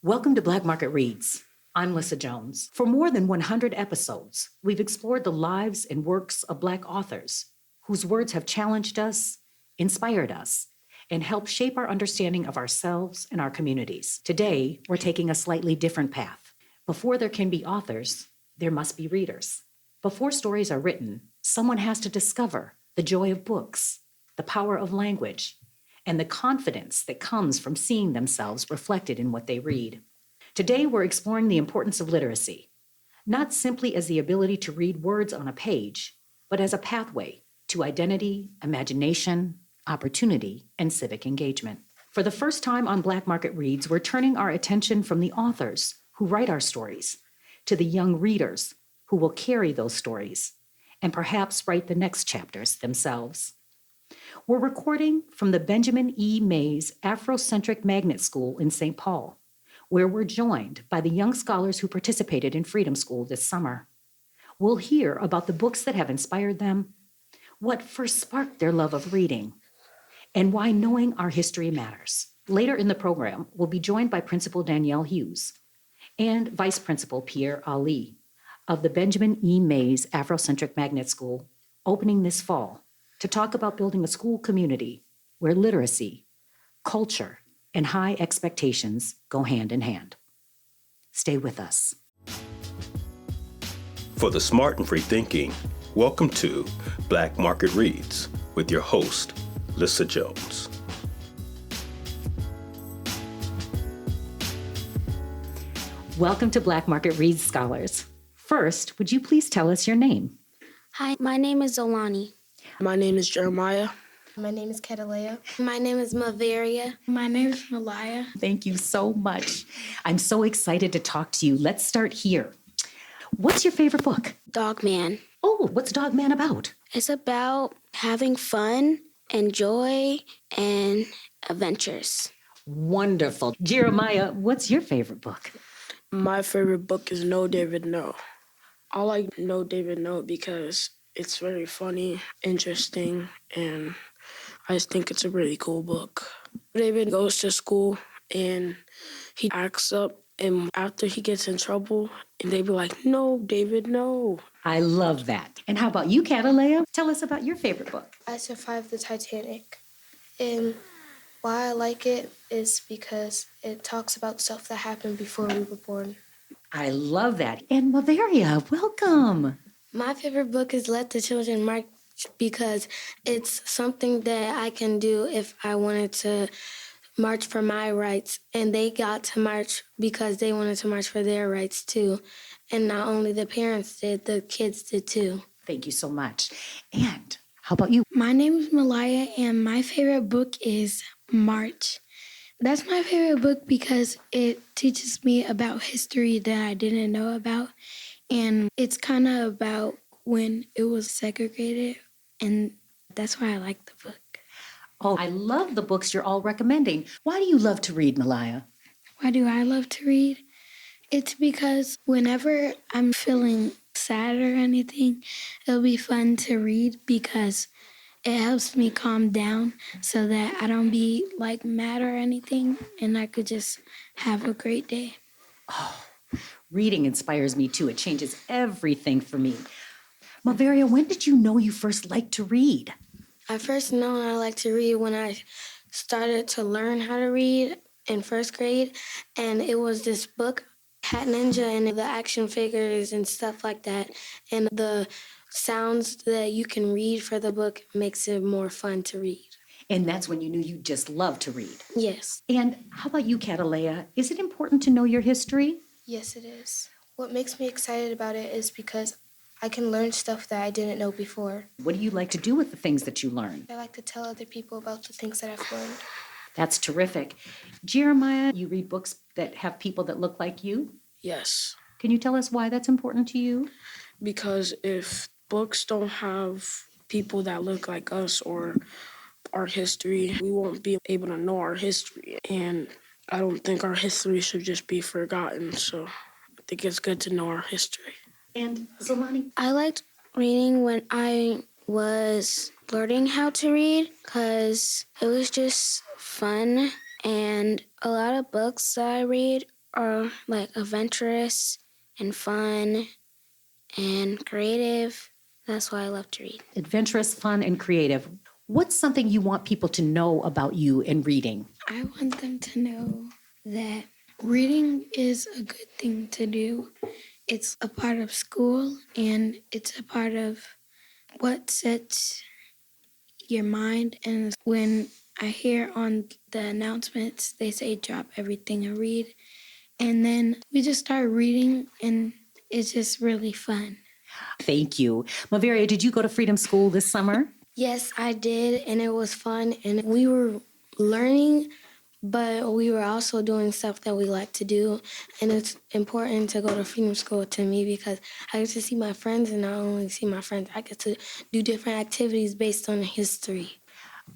Welcome to Black Market Reads. I'm Lissa Jones. For more than 100 episodes, we've explored the lives and works of Black authors whose words have challenged us, inspired us, and helped shape our understanding of ourselves and our communities. Today, we're taking a slightly different path. Before there can be authors, there must be readers. Before stories are written, someone has to discover the joy of books, the power of language, and the confidence that comes from seeing themselves reflected in what they read. Today, we're exploring the importance of literacy, not simply as the ability to read words on a page, but as a pathway to identity, imagination, opportunity, and civic engagement. For the first time on Black Market Reads, we're turning our attention from the authors who write our stories to the young readers who will carry those stories and perhaps write the next chapters themselves. We're recording from the Benjamin E. Mays Afrocentric Magnet School in St. Paul, where we're joined by the young scholars who participated in Freedom School this summer. We'll hear about the books that have inspired them, what first sparked their love of reading, and why knowing our history matters. Later in the program, we'll be joined by Principal Danielle Hughes and Vice Principal Pierre Ali of the Benjamin E. Mays Afrocentric Magnet School, opening this fall, to talk about building a school community where literacy, culture, and high expectations go hand in hand. Stay with us. For the smart and free thinking, welcome to Black Market Reads with your host, Lissa Jones. Welcome to Black Market Reads, scholars. First, would you please tell us your name? Hi, my name is Zolani. My name is Jeremiah. My name is Catalea. My name is Mavaria. My name is Malaya. Thank you so much. I'm so excited to talk to you. Let's start here. What's your favorite book? Dogman. Oh, what's Dog Man about? It's about having fun and joy and adventures. Wonderful. Jeremiah, what's your favorite book? My favorite book is No David No. I like No David No because it's very funny, interesting, and I just think it's a really cool book. David goes to school and he acts up, and after he gets in trouble, and they be like, "No, David, no." I love that. And how about you, Catalea? Tell us about your favorite book. I survived the Titanic. And why I like it is because it talks about stuff that happened before we were born. I love that. And Bavaria, welcome. My favorite book is Let the Children March because it's something that I can do if I wanted to march for my rights. And they got to march because they wanted to march for their rights too. And not only the parents did, the kids did too. Thank you so much. And how about you? My name is Malaya, and my favorite book is March. That's my favorite book because it teaches me about history that I didn't know about. And it's kind of about when it was segregated, and that's why I like the book. Oh, I love the books you're all recommending. Why do you love to read, Malaya? Why do I love to read? It's because whenever I'm feeling sad or anything, it'll be fun to read because it helps me calm down so that I don't be like mad or anything, and I could just have a great day. Reading inspires me too. It changes everything for me. Mavaria, when did you know you first liked to read? I first know I like to read when I started to learn how to read in first grade, and it was this book, Hat Ninja, and the action figures and stuff like that, and the sounds that you can read for the book makes it more fun to read. And that's when you knew you just loved to read. Yes. And how about you, Catalea? Is it important to know your history? Yes, it is. What makes me excited about it is because I can learn stuff that I didn't know before. What do you like to do with the things that you learn? I like to tell other people about the things that I've learned. That's terrific. Jeremiah, you read books that have people that look like you? Yes, Can you tell us why that's important to you? because if books don't have people that look like us or our history, we won't be able to know our history. And I don't think our history should just be forgotten. So I think it's good to know our history. And Zolani? I liked reading when I was learning how to read because it was just fun. And a lot of books that I read are like adventurous and fun and creative. That's why I love to read. Adventurous, fun, and creative. What's something you want people to know about you in reading? I want them to know that reading is a good thing to do. It's a part of school and it's a part of what sets your mind. And when I hear on the announcements, they say drop everything and read. And then we just start reading and it's just really fun. Thank you. Maveria, did you go to Freedom School this summer? Yes, I did, and it was fun. And we were learning, but we were also doing stuff that we like to do. And it's important to go to Freedom School to me because I get to see my friends, and not only see my friends, I get to do different activities based on history.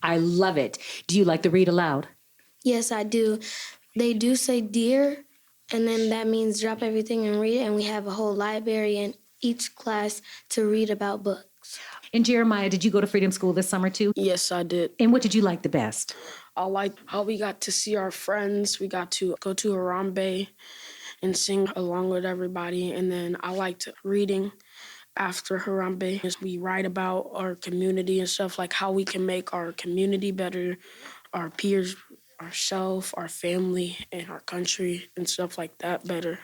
I love it. Do you like to read aloud? Yes, I do. They do say dear, and then that means drop everything and read. And we have a whole library in each class to read about books. And Jeremiah, did you go to Freedom School this summer too? Yes, I did. And what did you like the best? I like how we got to see our friends. We got to go to Harambe and sing along with everybody. And then I liked reading after Harambe. As we write about our community and stuff, like how we can make our community better, our peers, ourselves, our family, and our country and stuff like that better.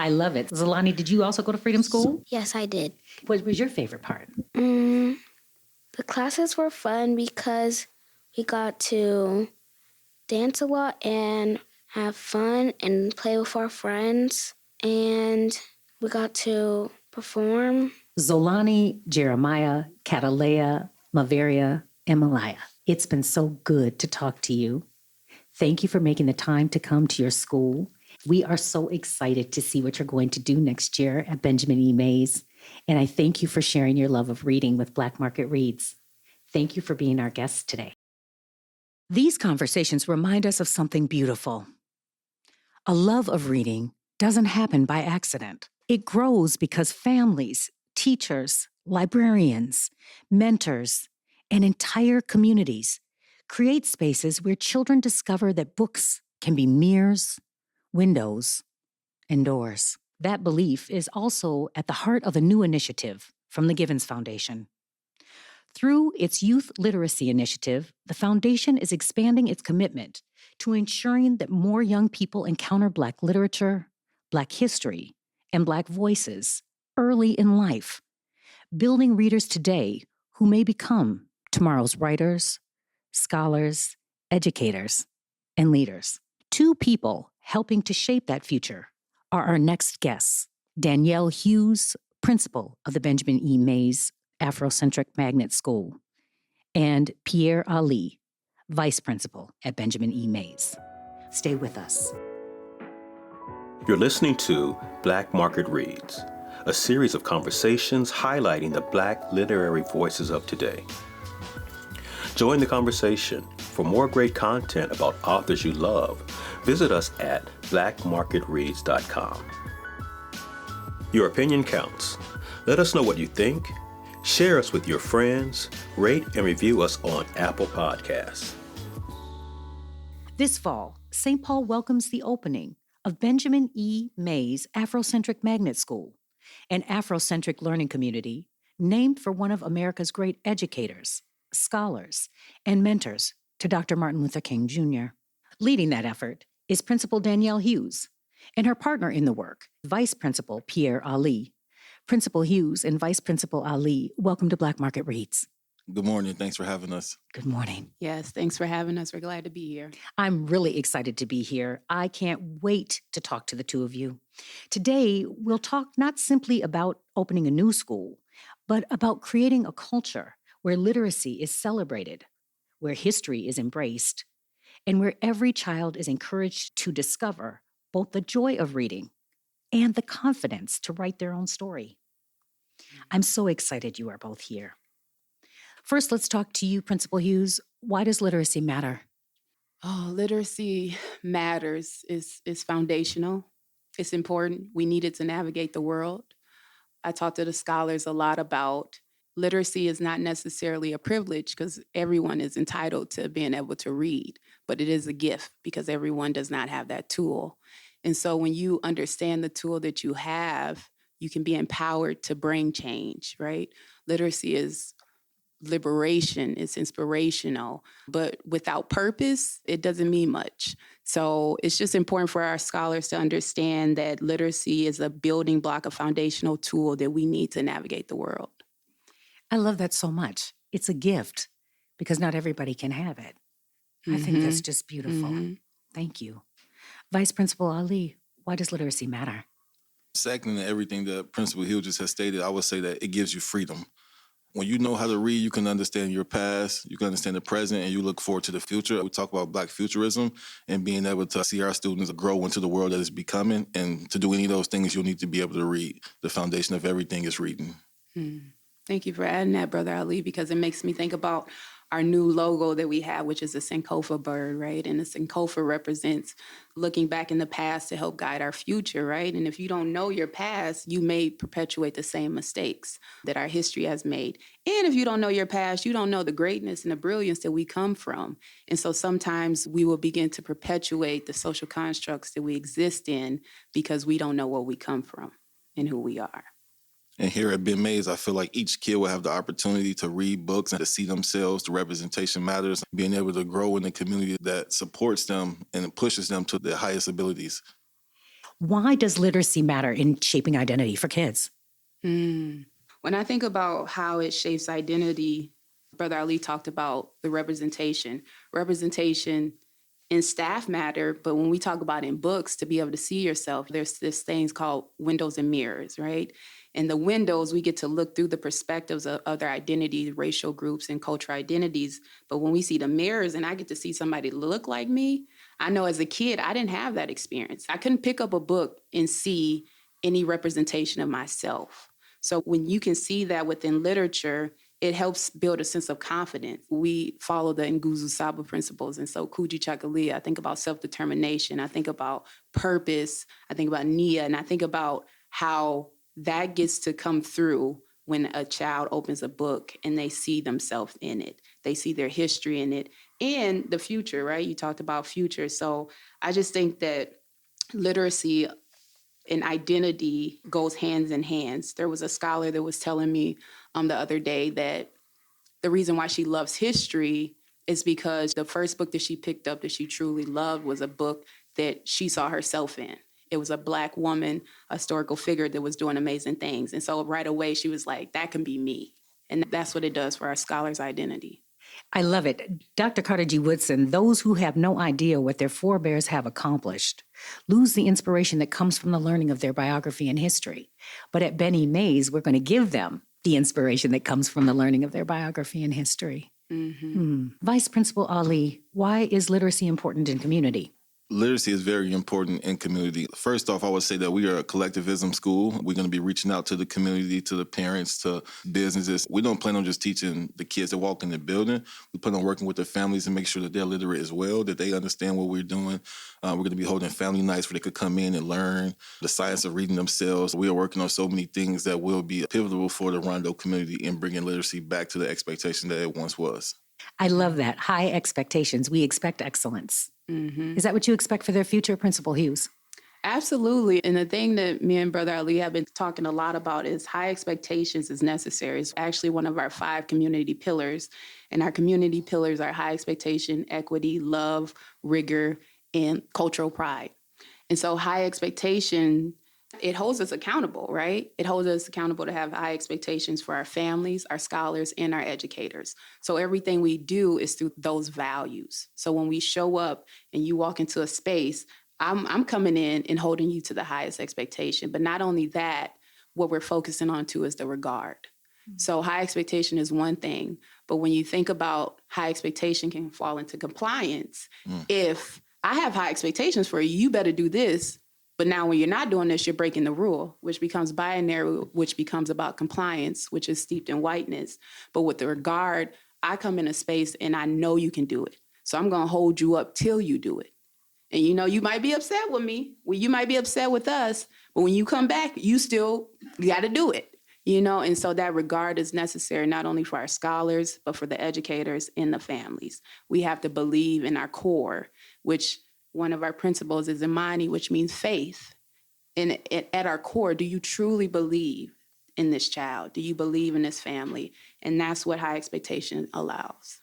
I love it. Zolani, did you also go to Freedom School? Yes, I did. What was your favorite part? The classes were fun because we got to dance a lot and have fun and play with our friends. And we got to perform. Zolani, Jeremiah, Catalea, Maveria, and Malaya. It's been so good to talk to you. Thank you for making the time to come to your school. We are so excited to see what you're going to do next year at Benjamin E. Mays. And I thank you for sharing your love of reading with Black Market Reads. Thank you for being our guest today. These conversations remind us of something beautiful. A love of reading doesn't happen by accident. It grows because families, teachers, librarians, mentors, and entire communities create spaces where children discover that books can be mirrors, windows, and doors. That belief is also at the heart of a new initiative from the Givens Foundation. Through its Youth Literacy Initiative, the Foundation is expanding its commitment to ensuring that more young people encounter Black literature, Black history, and Black voices early in life, building readers today who may become tomorrow's writers, scholars, educators, and leaders. Two people helping to shape that future are our next guests, Danielle Hughes, principal of the Benjamin E. Mays Afrocentric Magnet School, and Pierre Ali, vice principal at Benjamin E. Mays. Stay with us. You're listening to Black Market Reads, a series of conversations highlighting the Black literary voices of today. Join the conversation. For more great content about authors you love, visit us at blackmarketreads.com. Your opinion counts. Let us know what you think. Share us with your friends. Rate and review us on Apple Podcasts. This fall, St. Paul welcomes the opening of Benjamin E. Mays Afrocentric Magnet School, an Afrocentric learning community named for one of America's great educators, scholars, and mentors to Dr. Martin Luther King Jr. Leading that effort is Principal Danielle Hughes and her partner in the work, Vice Principal Pierre Ali. Principal Hughes and Vice Principal Ali, welcome to Black Market Reads. Good morning. Thanks for having us. Good morning. Yes, thanks for having us. We're glad to be here. I'm really excited to be here. I can't wait to talk to the two of you. Today, we'll talk not simply about opening a new school, but about creating a culture where literacy is celebrated, where history is embraced, and where every child is encouraged to discover both the joy of reading and the confidence to write their own story. I'm so excited you are both here. First, let's talk to you, Principal Hughes. Why does literacy matter? Oh, literacy matters. It's foundational. It's important. We need it to navigate the world. I talk to the scholars a lot about literacy is not necessarily a privilege because everyone is entitled to being able to read, but it is a gift because everyone does not have that tool. And so when you understand the tool that you have, you can be empowered to bring change, right? Literacy is liberation, it's inspirational, but without purpose, it doesn't mean much. So it's just important for our scholars to understand that literacy is a building block, a foundational tool that we need to navigate the world. I love that so much. It's a gift because not everybody can have it. I think that's just beautiful. Mhm. Thank you. Vice Principal Ali, why does literacy matter? Second to everything that Principal Hill just has stated, I would say that it gives you freedom. When you know how to read, you can understand your past, you can understand the present, and you look forward to the future. We talk about Black futurism and being able to see our students grow into the world that is becoming. And to do any of those things, you'll need to be able to read. The foundation of everything is reading. Thank you for adding that, Brother Ali, because it makes me think about our new logo that we have, which is a Sankofa bird, right? And the Sankofa represents looking back in the past to help guide our future, right? And if you don't know your past, you may perpetuate the same mistakes that our history has made. And if you don't know your past, you don't know the greatness and the brilliance that we come from. And so sometimes we will begin to perpetuate the social constructs that we exist in because we don't know where we come from and who we are. And here at Ben Mays, I feel like each kid will have the opportunity to read books and to see themselves. The representation matters. Being able to grow in a community that supports them and pushes them to their highest abilities. Why does literacy matter in shaping identity for kids? When I think about how it shapes identity, Brother Ali talked about the representation. Representation in staff matter, but when we talk about in books, to be able to see yourself, there's this things called windows and mirrors, right? In the windows, we get to look through the perspectives of other identities, racial groups, and cultural identities. But when we see the mirrors and I get to see somebody look like me, I know as a kid, I didn't have that experience. I couldn't pick up a book and see any representation of myself. So when you can see that within literature, it helps build a sense of confidence. We follow the Nguzu Saba principles. And so Kujichagulia, I think about self-determination. I think about purpose. I think about Nia. And I think about how that gets to come through when a child opens a book and they see themselves in it. They see their history in it and the future, right? You talked about future. So I just think that literacy and identity goes hands in hands. There was a scholar that was telling me the other day that the reason why she loves history is because the first book that she picked up that she truly loved was a book that she saw herself in. It was a Black woman, a historical figure that was doing amazing things. And so right away, she was like, that can be me. And that's what it does for our scholars' identity. I love it. Dr. Carter G. Woodson, those who have no idea what their forebears have accomplished lose the inspiration that comes from the learning of their biography and history. But at Benny Mays, we're going to give them the inspiration that comes from the learning of their biography and history. Vice Principal Ali, why is literacy important in community? Literacy is very important in community. First off, I would say that we are a collectivism school. We're going to be reaching out to the community, to the parents, to businesses. We don't plan on just teaching the kids that walk in the building. We plan on working with their families and make sure that they're literate as well, that they understand what we're doing. We're going to be holding family nights where they could come in and learn the science of reading themselves. We are working on so many things that will be pivotal for the Rondo community in bringing literacy back to the expectation that it once was. I love that. High expectations. We expect excellence. Is that what you expect for their future, Principal Hughes? Absolutely. And the thing that me and Brother Ali have been talking a lot about is high expectations is necessary. It's actually one of our 5 community pillars. And our community pillars are high expectation, equity, love, rigor, and cultural pride. And so high expectation, it holds us accountable, right? It holds us accountable to have high expectations for our families, our scholars, and our educators. So everything we do is through those values. So when we show up and you walk into a space, I'm coming in and holding you to the highest expectation. But not only that, what we're focusing on too is the regard. So high expectation is one thing, but when you think about high expectation can fall into compliance. If I have high expectations for you, you better do this. But now when you're not doing this, you're breaking the rule, which becomes binary, which becomes about compliance, which is steeped in whiteness. But with the regard, I come in a space and I know you can do it. So I'm going to hold you up till you do it. And you know, you might be upset with me. Well, you might be upset with us. But when you come back, you got to do it. You know, and so that regard is necessary not only for our scholars, but for the educators and the families. We have to believe in our core, which one of our principles is Imani, which means faith. And at our core, do you truly believe in this child? Do you believe in this family? And that's what high expectation allows.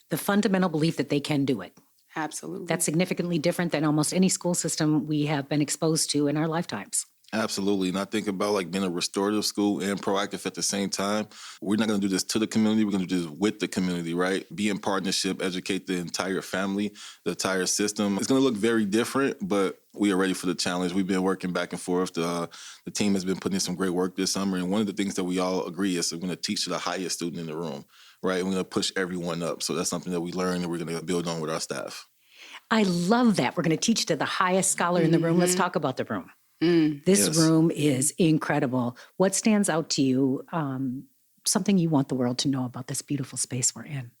The fundamental belief that they can do it. Absolutely. That's significantly different than almost any school system we have been exposed to in our lifetimes. Absolutely. And I think about like being a restorative school and proactive at the same time. We're not going to do this to the community. We're going to do this with the community, right? Be in partnership, educate the entire family, the entire system. It's going to look very different, but we are ready for the challenge. We've been working back and forth. The team has been putting in some great work this summer. And one of the things that we all agree is we're going to teach to the highest student in the room, right? And we're going to push everyone up. So that's something that we learned and we're going to build on with our staff. I love that. We're going to teach to the highest scholar in the room. Let's talk about the room. This Yes. room is incredible. What stands out to you? Something you want the world to know about this beautiful space we're in?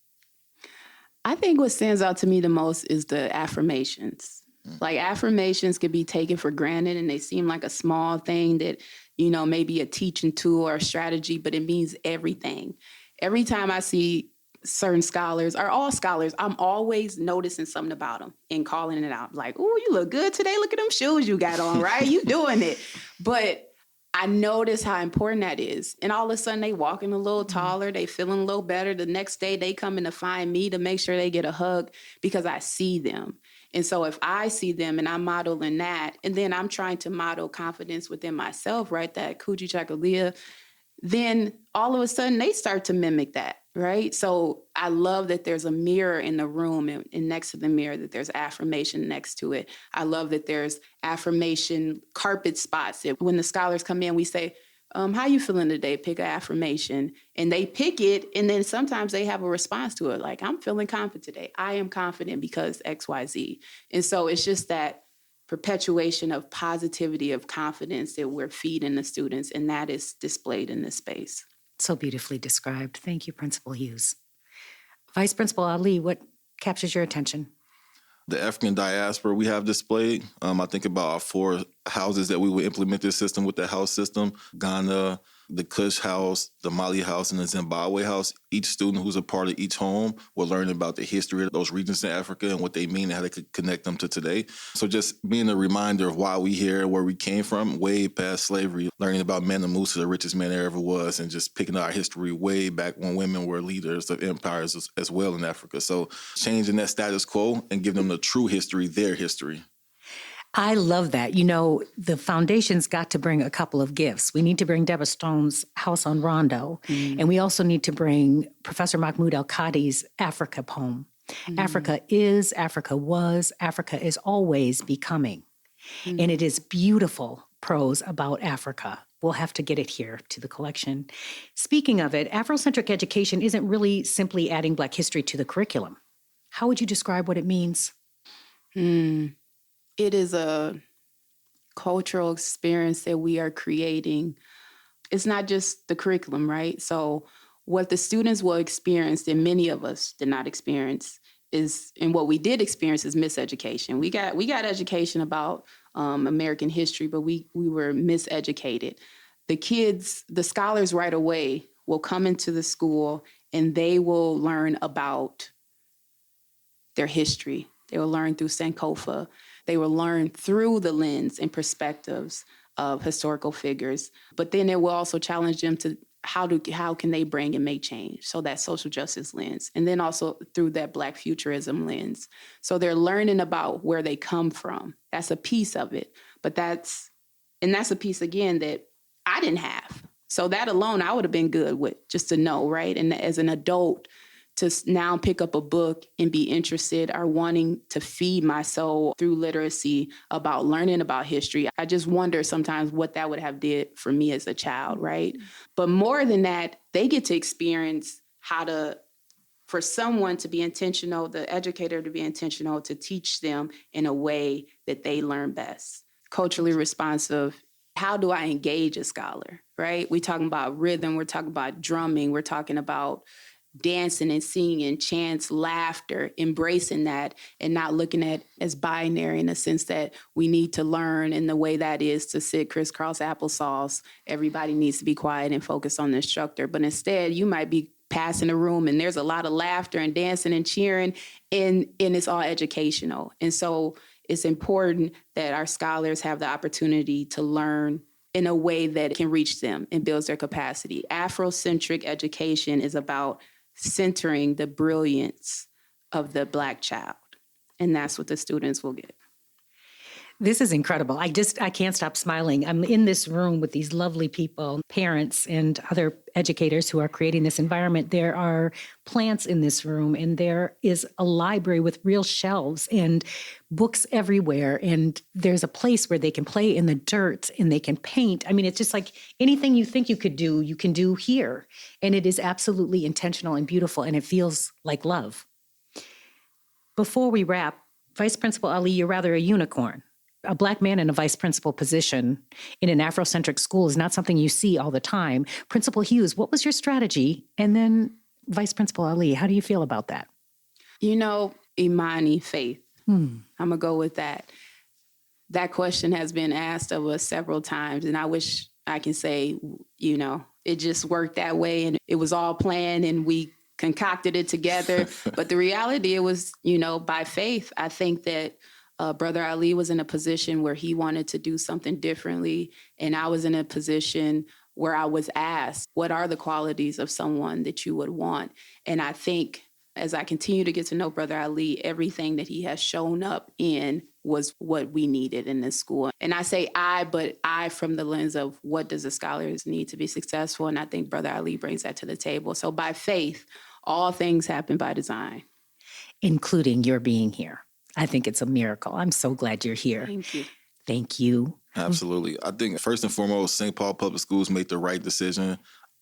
I think what stands out to me the most is the affirmations. Like affirmations could be taken for granted and they seem like a small thing that, you know, maybe a teaching tool or a strategy, but it means everything. Every time I see certain scholars or all scholars, I'm always noticing something about them and calling it out. Like, oh, you look good today. Look at them shoes you got on, right? You doing it. But I notice how important that is. And all of a sudden they walking a little taller. They feeling a little better. The next day they come in to find me to make sure they get a hug because I see them. And so if I see them and I'm modeling that, and then I'm trying to model confidence within myself, right? That Coochie Chakalia, then all of a sudden they start to mimic that, right? So I love that there's a mirror in the room and next to the mirror that there's affirmation next to it. I love that there's affirmation carpet spots. When the scholars come in, we say, how you feeling today? Pick an affirmation. And they pick it, and then sometimes they have a response to it. Like, I'm feeling confident today. I am confident because X, Y, Z. And so it's just that perpetuation of positivity, of confidence that we're feeding the students, and that is displayed in this space. So beautifully described. Thank you, Principal Hughes. Vice Principal Ali, what captures your attention? The African diaspora we have displayed. I think about our 4 houses that we would implement this system with, the house system: Ghana, the Kush house, the Mali house, and the Zimbabwe house. Each student who's a part of each home will learn about the history of those regions in Africa and what they mean and how they could connect them to today. So just being a reminder of why we here, where we came from, way past slavery, learning about Mansa Musa, the richest man there ever was, and just picking our history way back when women were leaders of empires as well in Africa. So changing that status quo and giving them the true history, their history. I love that. You know, the foundation's got to bring a couple of gifts. We need to bring Deborah Stone's House on Rondo, and we also need to bring Professor Mahmoud El-Khadi's Africa poem. Africa is, Africa was, Africa is always becoming. And it is beautiful prose about Africa. We'll have to get it here to the collection. Speaking of it, Afrocentric education isn't really simply adding Black history to the curriculum. How would you describe what it means? It is a cultural experience that we are creating. It's not just the curriculum, right? So what the students will experience that many of us did not experience is, and what we did experience is miseducation. We got education about American history, but we were miseducated. The kids, the scholars right away will come into the school and they will learn about their history. They will learn through Sankofa. They will learn through the lens and perspectives of historical figures. But then it will also challenge them to how can they bring and make change? So that social justice lens. And then also through that Black futurism lens. So they're learning about where they come from. That's a piece of it. But that's a piece, again, that I didn't have. So that alone, I would have been good with, just to know, right? And as an adult, to now pick up a book and be interested or wanting to feed my soul through literacy about learning about history. I just wonder sometimes what that would have did for me as a child, right? But more than that, they get to experience for someone to be intentional, the educator to be intentional, to teach them in a way that they learn best. Culturally responsive. How do I engage a scholar, right? We're talking about rhythm. We're talking about drumming. We're talking about dancing and singing, chants, laughter, embracing that and not looking at as binary in the sense that we need to learn in the way that is to sit crisscross applesauce. Everybody needs to be quiet and focus on the instructor. But instead, you might be pass in the room and there's a lot of laughter and dancing and cheering, and it's all educational. And so it's important that our scholars have the opportunity to learn in a way that can reach them and builds their capacity. Afrocentric education is about centering the brilliance of the Black child. And that's what the students will get. This is incredible. I can't stop smiling. I'm in this room with these lovely people, parents and other educators who are creating this environment. There are plants in this room, and there is a library with real shelves and books everywhere. And there's a place where they can play in the dirt and they can paint. I mean, it's just like anything you think you could do, you can do here. And it is absolutely intentional and beautiful, and it feels like love. Before we wrap, Vice Principal Ali, you're rather a unicorn. A Black man in a vice principal position in an Afrocentric school is not something you see all the time. Principal Hughes, what was your strategy? And then Vice Principal Ali, how do you feel about that? You know, Imani, faith. I'm going to go with that. That question has been asked of us several times, and I wish I can say, you know, it just worked that way and it was all planned and we concocted it together. But the reality, it was, you know, by faith. I think that Brother Ali was in a position where he wanted to do something differently. And I was in a position where I was asked, what are the qualities of someone that you would want? And I think as I continue to get to know Brother Ali, everything that he has shown up in was what we needed in this school. And I say but I from the lens of what does the scholars need to be successful? And I think Brother Ali brings that to the table. So by faith, all things happen by design. Including your being here. I think it's a miracle. I'm so glad you're here. Thank you. Thank you. Absolutely. I think first and foremost, St. Paul Public Schools made the right decision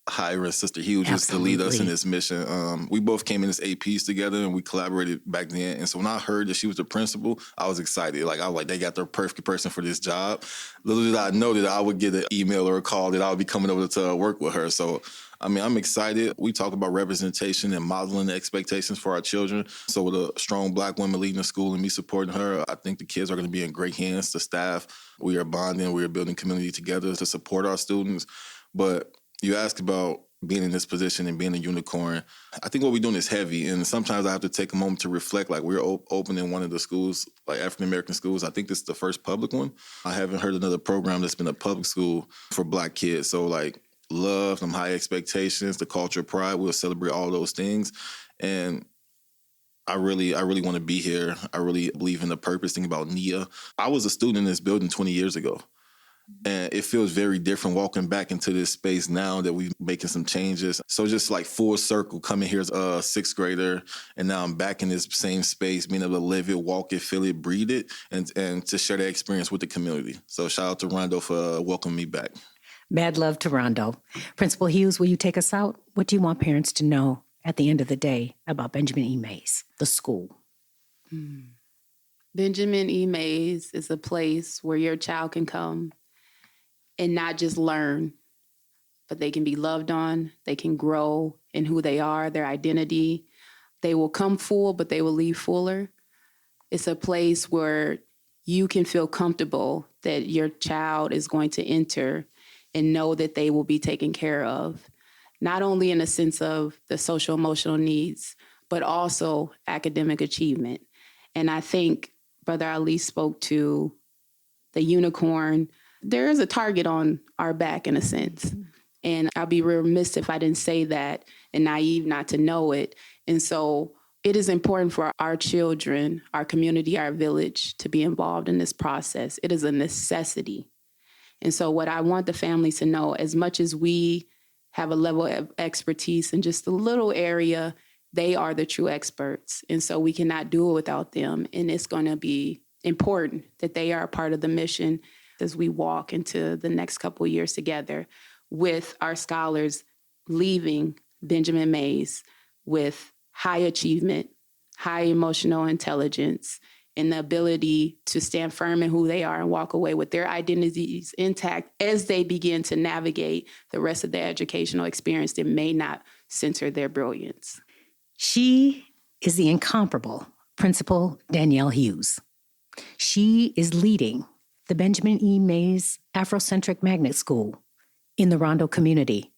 hiring Sister Hughes to lead us in this mission. We both came in as APs together and we collaborated back then. And so when I heard that she was the principal, I was excited. I was like, they got the perfect person for this job. Little did I know that I would get an email or a call that I would be coming over to work with her. So I mean, I'm excited. We talk about representation and modeling the expectations for our children. So with a strong Black woman leading the school and me supporting her, I think the kids are going to be in great hands. The staff, we are bonding, we are building community together to support our students. But you asked about being in this position and being a unicorn. I think what we're doing is heavy. And sometimes I have to take a moment to reflect, like we're opening one of the schools, like African-American schools. I think this is the first public one. I haven't heard another program that's been a public school for Black kids. So like, love, some high expectations, the culture of pride. We'll celebrate all those things. And I really want to be here. I really believe in the purpose, think about Nia. I was a student in this building 20 years ago. And it feels very different walking back into this space now that we're making some changes. So just like full circle, coming here as a sixth grader, and now I'm back in this same space, being able to live it, walk it, feel it, breathe it, and to share that experience with the community. So shout out to Rondo for welcoming me back. Mad love to Rondo. Principal Hughes, will you take us out? What do you want parents to know at the end of the day about Benjamin E. Mays, the school? Benjamin E. Mays is a place where your child can come and not just learn, but they can be loved on, they can grow in who they are, their identity. They will come full, but they will leave fuller. It's a place where you can feel comfortable that your child is going to enter and know that they will be taken care of, not only in a sense of the social emotional needs, but also academic achievement. And I think Brother Ali spoke to the unicorn. There is a target on our back in a sense. And I'll be remiss if I didn't say that and naive not to know it. And so it is important for our children, our community, our village to be involved in this process. It is a necessity. And so what I want the families to know, as much as we have a level of expertise in just a little area, they are the true experts. And so we cannot do it without them. And it's going to be important that they are a part of the mission as we walk into the next couple of years together with our scholars leaving Benjamin Mays with high achievement, high emotional intelligence, and the ability to stand firm in who they are and walk away with their identities intact as they begin to navigate the rest of their educational experience that may not center their brilliance. She is the incomparable Principal Danielle Hughes. She is leading the Benjamin E. Mays Afrocentric Magnet School in the Rondo community,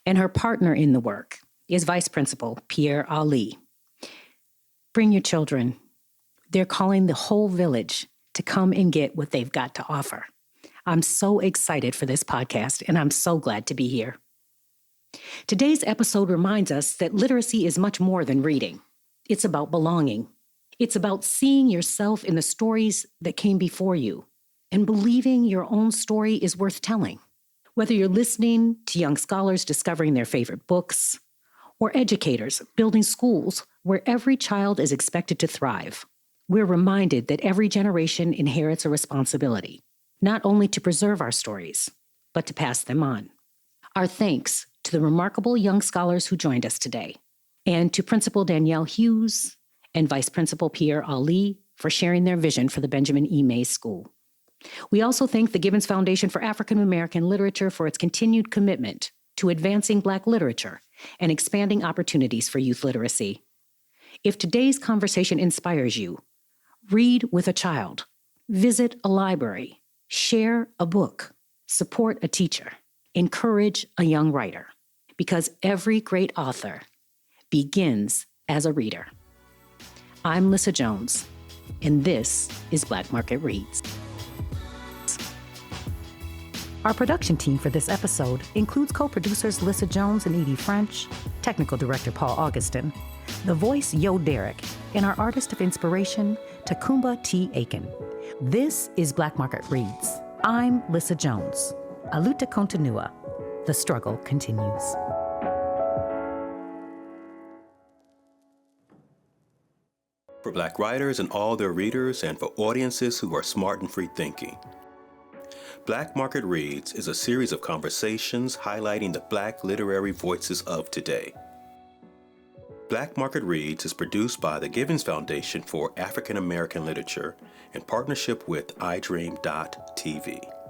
and her partner in the work is Vice Principal Pierre Ali. Bring your children. They're calling the whole village to come and get what they've got to offer. I'm so excited for this podcast, and I'm so glad to be here. Today's episode reminds us that literacy is much more than reading. It's about belonging. It's about seeing yourself in the stories that came before you and believing your own story is worth telling. Whether you're listening to young scholars discovering their favorite books, or educators building schools where every child is expected to thrive, we're reminded that every generation inherits a responsibility, not only to preserve our stories, but to pass them on. Our thanks to the remarkable young scholars who joined us today, and to Principal Danielle Hughes and Vice Principal Pierre Ali for sharing their vision for the Benjamin E. Mays School. We also thank the Gibbons Foundation for African American Literature for its continued commitment to advancing Black literature and expanding opportunities for youth literacy. If today's conversation inspires you, read with a child, visit a library, share a book, support a teacher, encourage a young writer, because every great author begins as a reader. I'm Lissa Jones, and this is Black Market Reads. Our production team for this episode includes co-producers Lissa Jones and Edie French, technical director Paul Augustin, the voice Yo Derek, and our artist of inspiration, Takumba T. Aiken. This is Black Market Reads. I'm Lissa Jones. Aluta continua. The struggle continues. For Black writers and all their readers, and for audiences who are smart and free-thinking, Black Market Reads is a series of conversations highlighting the Black literary voices of today. Black Market Reads is produced by the Gibbons Foundation for African American Literature in partnership with iDream.tv.